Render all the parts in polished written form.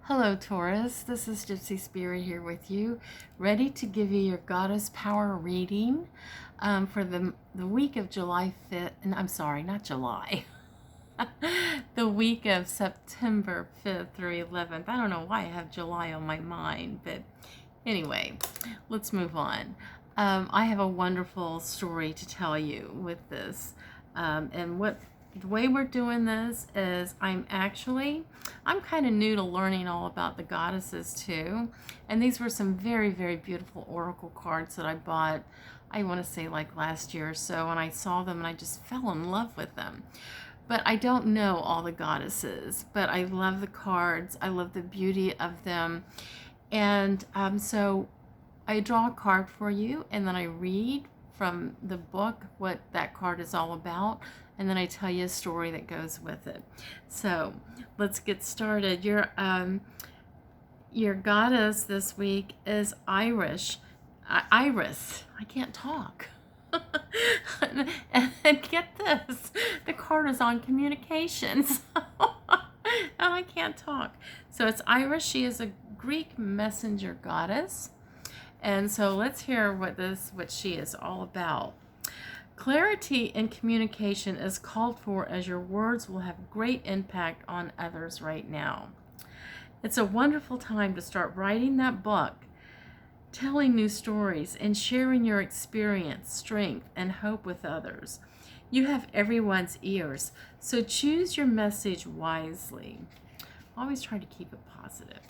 Hello, Taurus. This is Gypsy Spirit here with you, ready to give you your Goddess Power reading for the week of July 5th. And I'm sorry, not July. The week of September 5th through 11th. I don't know why I have July on my mind, but anyway, let's move on. I have a wonderful story to tell you with this. The way we're doing this is I'm kind of new to learning all about the goddesses too. And these were some very, very beautiful oracle cards that I bought, I want to say like last year or so, and I saw them and I just fell in love with them. But I don't know all the goddesses, but I love the cards. I love the beauty of them. And so I draw a card for you, and then I read from the book what that card is all about, and then I tell you a story that goes with it. So let's get started. Your goddess this week is Iris. I can't talk. And get this, the card is on communications. And I can't talk. So it's Iris. She is a Greek messenger goddess. And so let's hear what she is all about. Clarity in communication is called for, as your words will have great impact on others right now. It's a wonderful time to start writing that book, telling new stories, and sharing your experience, strength, and hope with others. You have everyone's ears, so choose your message wisely. Always try to keep it positive.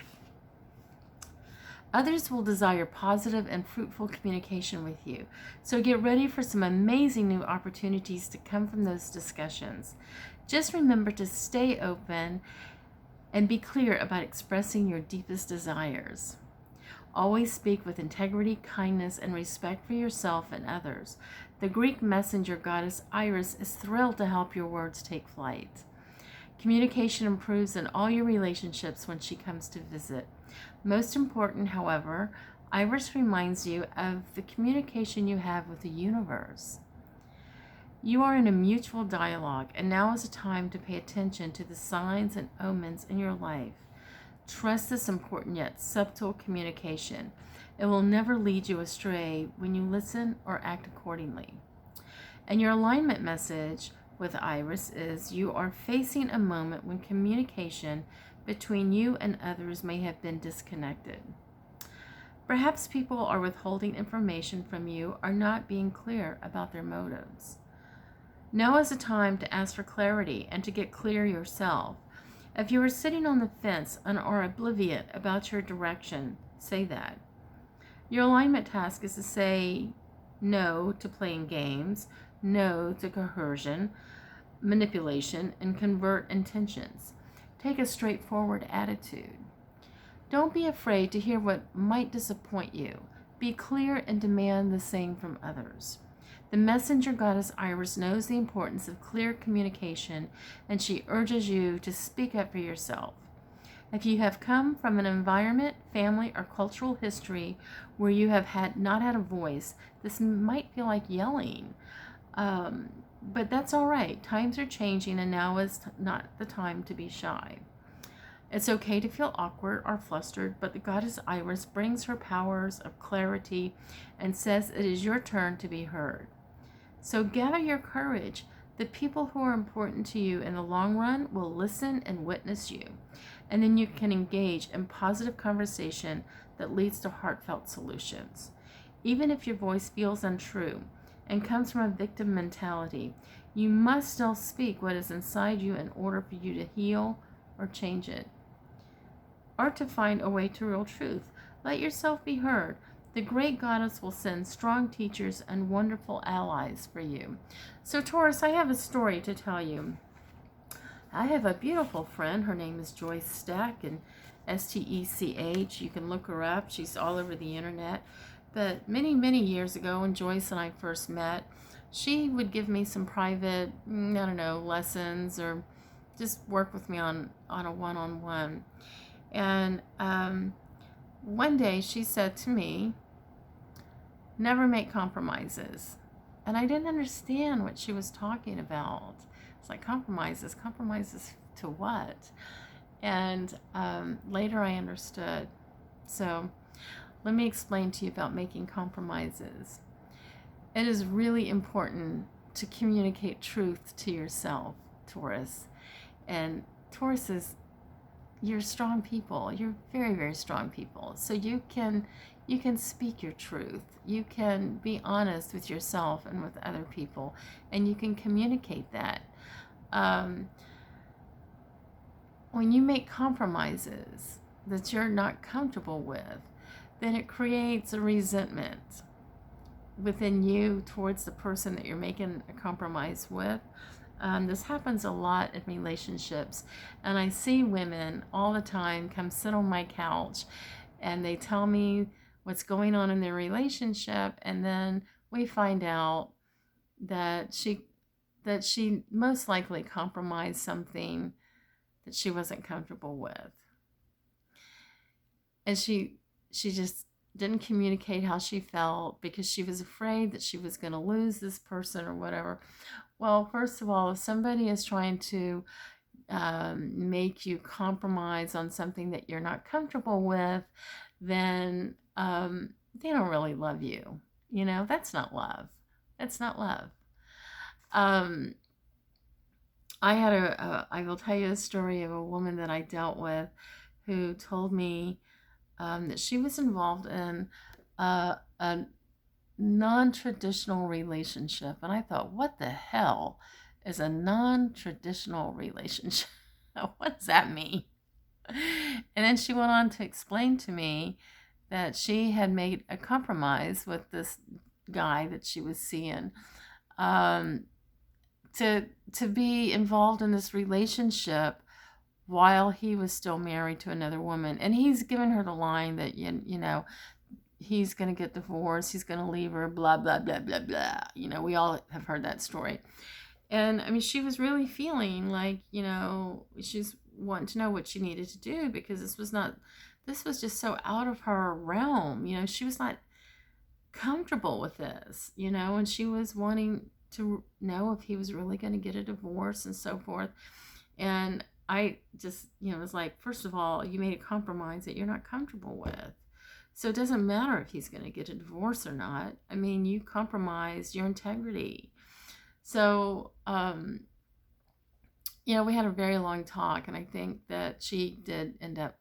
Others will desire positive and fruitful communication with you, so get ready for some amazing new opportunities to come from those discussions. Just remember to stay open and be clear about expressing your deepest desires. Always speak with integrity, kindness, and respect for yourself and others. The Greek messenger goddess Iris is thrilled to help your words take flight. Communication improves in all your relationships when she comes to visit. Most important, however, Iris reminds you of the communication you have with the universe. You are in a mutual dialogue, and now is a time to pay attention to the signs and omens in your life. Trust this important yet subtle communication. It will never lead you astray when you listen or act accordingly. And your alignment message with Iris is you are facing a moment when communication between you and others may have been disconnected. Perhaps people are withholding information from you or not being clear about their motives. Now is a time to ask for clarity and to get clear yourself. If you are sitting on the fence and are oblivious about your direction, say that. Your alignment task is to say no to playing games, no to coercion, manipulation, and convert intentions. Take a straightforward attitude. Don't be afraid to hear what might disappoint you. Be clear and demand the same from others. The messenger goddess Iris knows the importance of clear communication, and she urges you to speak up for yourself. If you have come from an environment, family, or cultural history where you have not had a voice, this might feel like yelling. But that's all right. Times are changing, and now is not the time to be shy. It's okay to feel awkward or flustered, but the goddess Iris brings her powers of clarity and says it is your turn to be heard. So gather your courage. The people who are important to you in the long run will listen and witness you. And then you can engage in positive conversation that leads to heartfelt solutions. Even if your voice feels untrue and comes from a victim mentality, you must still speak what is inside you in order for you to heal or change it, or to find a way to real truth. Let yourself be heard. The great goddess will send strong teachers and wonderful allies for you. So Taurus, I have a story to tell you. I have a beautiful friend. Her name is Joyce Stack, and Stech. You can look her up. She's all over the internet. But many, many years ago, when Joyce and I first met, she would give me some private, lessons, or just work with me on a one-on-one. And one day she said to me, never make compromises. And I didn't understand what she was talking about. It's like, compromises to what? And later I understood. So let me explain to you about making compromises. It is really important to communicate truth to yourself, Taurus. And Taurus is, you're strong people. You're very, very strong people. So you can speak your truth. You can be honest with yourself and with other people, and you can communicate that. When you make compromises that you're not comfortable with, then it creates a resentment within you towards the person that you're making a compromise with. This happens a lot in relationships, and I see women all the time come sit on my couch and they tell me what's going on in their relationship, and then we find out that she most likely compromised something that she wasn't comfortable with, and she just didn't communicate how she felt because she was afraid that she was going to lose this person or whatever. Well, first of all, if somebody is trying to make you compromise on something that you're not comfortable with, then they don't really love you. You know, that's not love. That's not love. I will tell you a story of a woman that I dealt with who told me that she was involved in a non-traditional relationship. And I thought, what the hell is a non-traditional relationship? What does that mean? And then she went on to explain to me that she had made a compromise with this guy that she was seeing to be involved in this relationship while he was still married to another woman. And he's given her the line that, you know, he's going to get divorced, he's going to leave her, blah, blah, blah, blah, blah. You know, we all have heard that story. And I mean, she was really feeling like, you know, she's wanting to know what she needed to do, because this was just so out of her realm. You know, she was not comfortable with this, you know, and she was wanting to know if he was really going to get a divorce and so forth. And I just, you know, was like, first of all, you made a compromise that you're not comfortable with. So it doesn't matter if he's going to get a divorce or not. I mean, you compromised your integrity. So, you know, we had a very long talk, and I think that she did end up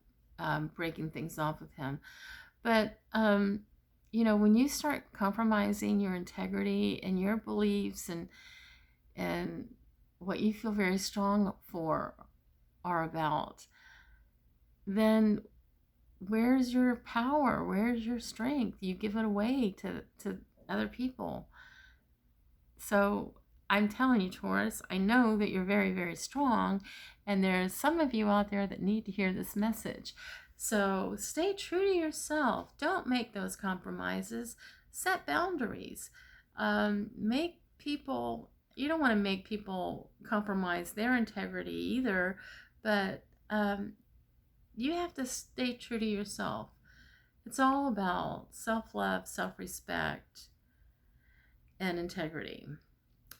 breaking things off with him. But, you know, when you start compromising your integrity and your beliefs and what you feel very strong for or about, then where's your power? Where's your strength? You give it away to other people. So I'm telling you, Taurus, I know that you're very, very strong, and there's some of you out there that need to hear this message. So stay true to yourself. Don't make those compromises. Set boundaries. Make people, you don't want to make people compromise their integrity either, but you have to stay true to yourself. It's all about self-love, self-respect, and integrity.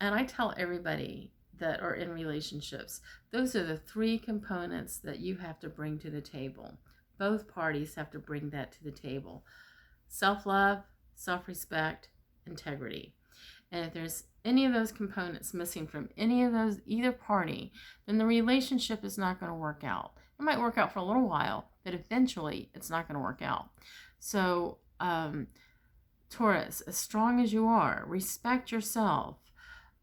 And I tell everybody that are in relationships, those are the three components that you have to bring to the table. Both parties have to bring that to the table. Self-love, self-respect, integrity. And if there's any of those components missing from either party, then the relationship is not going to work out. It might work out for a little while, but eventually it's not going to work out. So, Taurus, as strong as you are, respect yourself,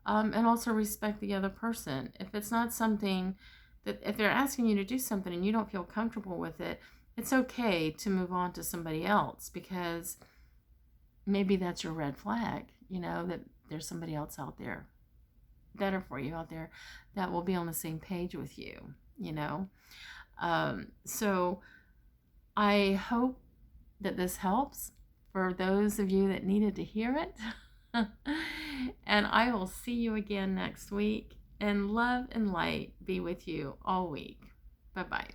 and also respect the other person. If it's not something that, if they're asking you to do something and you don't feel comfortable with it, it's okay to move on to somebody else, because maybe that's your red flag, you know, that there's somebody else out there, better for you out there, that will be on the same page with you, you know. So I hope that this helps for those of you that needed to hear it. And I will see you again next week. And love and light be with you all week. Bye-bye.